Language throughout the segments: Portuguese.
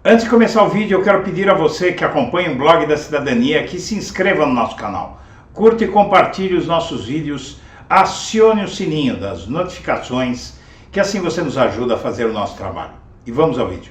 Antes de começar o vídeo, eu quero pedir a você que acompanha o Blog da Cidadania que se inscreva no nosso canal, curta e compartilhe os nossos vídeos, acione o sininho das notificações, que assim você nos ajuda a fazer o nosso trabalho. E vamos ao vídeo.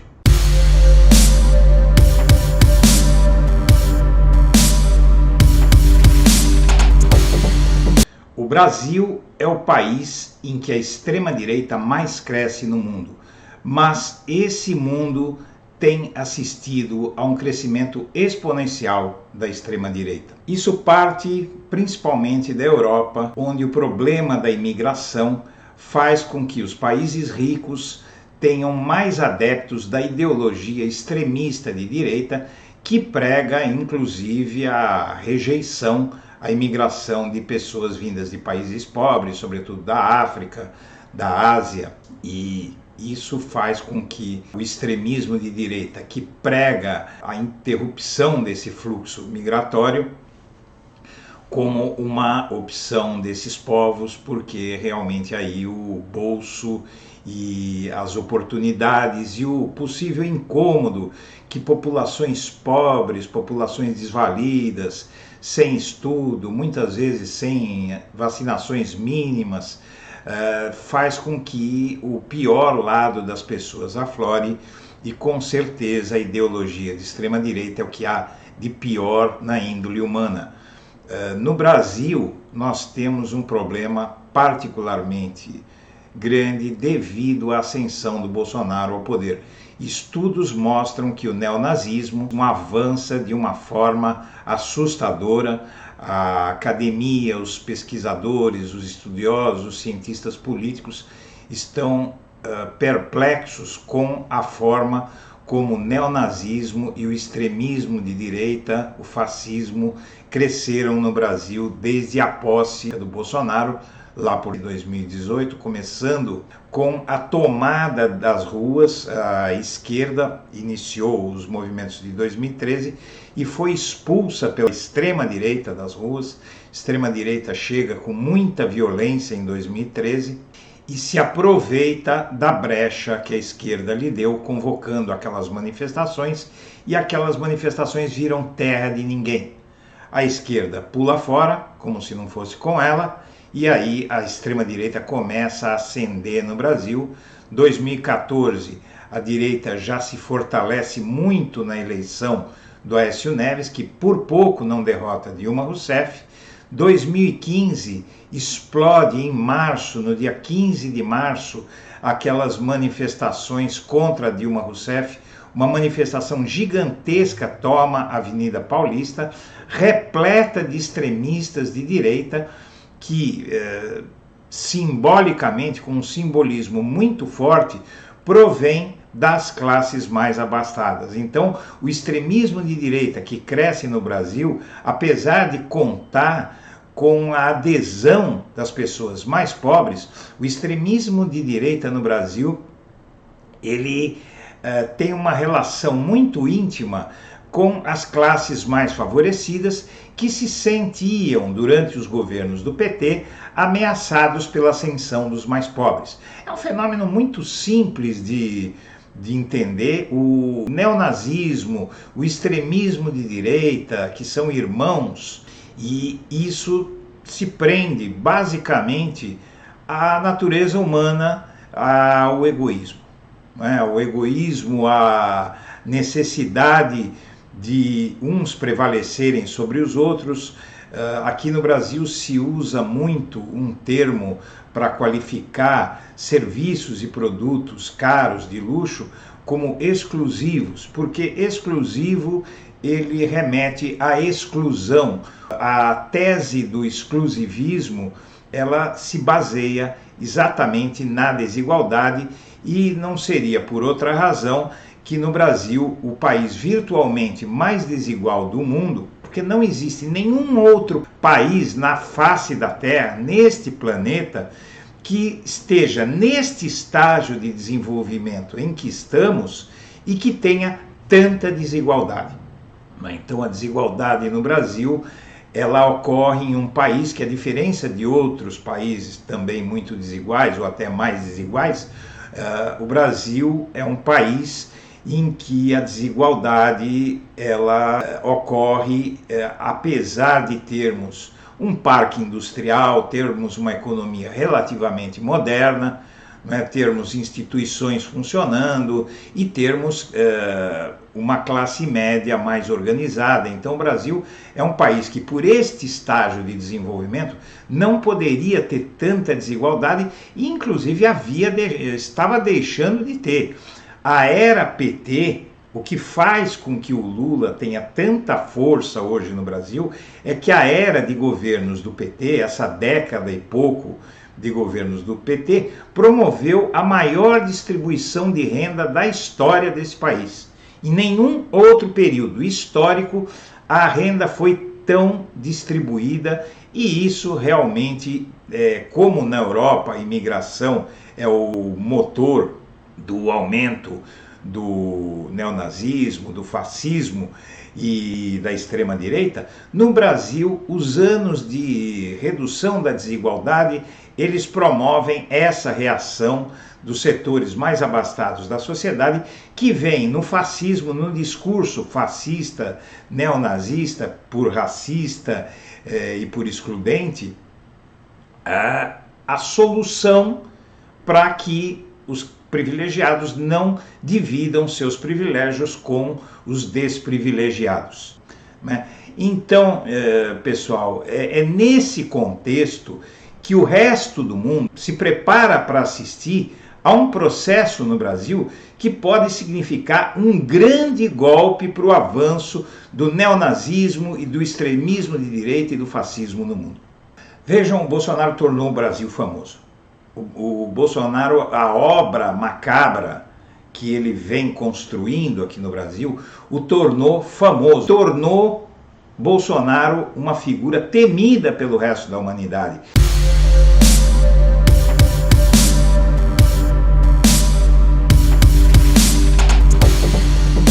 O Brasil é o país em que a extrema-direita mais cresce no mundo, mas esse mundo tem assistido a um crescimento exponencial da extrema-direita. Isso parte principalmente da Europa, onde o problema da imigração faz com que os países ricos tenham mais adeptos da ideologia extremista de direita, que prega inclusive a rejeição à imigração de pessoas vindas de países pobres, sobretudo da África, da Ásia, e isso faz com que o extremismo de direita, que prega a interrupção desse fluxo migratório, como uma opção desses povos, porque realmente aí o bolso e as oportunidades e o possível incômodo que populações pobres, populações desvalidas, sem estudo, muitas vezes sem vacinações mínimas, faz com que o pior lado das pessoas aflore, e com certeza a ideologia de extrema-direita é o que há de pior na índole humana. No Brasil, nós temos um problema particularmente grande devido à ascensão do Bolsonaro ao poder. Estudos mostram que o neonazismo avança de uma forma assustadora. A academia, os pesquisadores, os estudiosos, os cientistas políticos estão perplexos com a forma como o neonazismo e o extremismo de direita, o fascismo, cresceram no Brasil desde a posse do Bolsonaro, lá por 2018, começando com a tomada das ruas. A esquerda iniciou os movimentos de 2013 e foi expulsa pela extrema-direita das ruas. Extrema-direita chega com muita violência em 2013 e se aproveita da brecha que a esquerda lhe deu, convocando aquelas manifestações, e aquelas manifestações viram terra de ninguém. A esquerda pula fora, como se não fosse com ela, e aí a extrema-direita começa a ascender no Brasil. 2014, a direita já se fortalece muito na eleição do Aécio Neves, que por pouco não derrota Dilma Rousseff. 2015 explode em março, no dia 15 de março, aquelas manifestações contra Dilma Rousseff. Uma manifestação gigantesca toma a Avenida Paulista, repleta de extremistas de direita, que simbolicamente, com um simbolismo muito forte, provém das classes mais abastadas. Então, o extremismo de direita que cresce no Brasil, apesar de contar com a adesão das pessoas mais pobres, o extremismo de direita no Brasil, ele tem uma relação muito íntima com as classes mais favorecidas, que se sentiam, durante os governos do PT, ameaçados pela ascensão dos mais pobres. É um fenômeno muito simples de entender. O neonazismo, o extremismo de direita, que são irmãos, e isso se prende basicamente à natureza humana, ao egoísmo. O egoísmo, a necessidade de uns prevalecerem sobre os outros. Aqui no Brasil se usa muito um termo para qualificar serviços e produtos caros, de luxo, como exclusivos, porque exclusivo ele remete à exclusão. A tese do exclusivismo, ela se baseia exatamente na desigualdade, e não seria por outra razão que no Brasil, o país virtualmente mais desigual do mundo, porque não existe nenhum outro país na face da Terra, neste planeta, que esteja neste estágio de desenvolvimento em que estamos e que tenha tanta desigualdade. Então, a desigualdade no Brasil, ela ocorre em um país que, a diferença de outros países também muito desiguais ou até mais desiguais, o Brasil é um país em que a desigualdade ela ocorre apesar de termos um parque industrial, termos uma economia relativamente moderna, né, termos instituições funcionando e termos uma classe média mais organizada. Então o Brasil é um país que, por este estágio de desenvolvimento, não poderia ter tanta desigualdade e inclusive estava deixando de ter. A era PT, o que faz com que o Lula tenha tanta força hoje no Brasil, é que a era de governos do PT, essa década e pouco de governos do PT, promoveu a maior distribuição de renda da história desse país. Em nenhum outro período histórico a renda foi tão distribuída, e isso realmente, como na Europa a imigração é o motor do aumento do neonazismo, do fascismo e da extrema-direita, no Brasil, os anos de redução da desigualdade, eles promovem essa reação dos setores mais abastados da sociedade, que vem no fascismo, no discurso fascista, neonazista, por racista e por excludente, a solução para que os privilegiados não dividam seus privilégios com os desprivilegiados, né? Então, pessoal, é nesse contexto que o resto do mundo se prepara para assistir a um processo no Brasil que pode significar um grande golpe para o avanço do neonazismo e do extremismo de direita e do fascismo no mundo. Vejam, o Bolsonaro tornou o Brasil famoso. O Bolsonaro, a obra macabra que ele vem construindo aqui no Brasil, o tornou famoso, tornou Bolsonaro uma figura temida pelo resto da humanidade.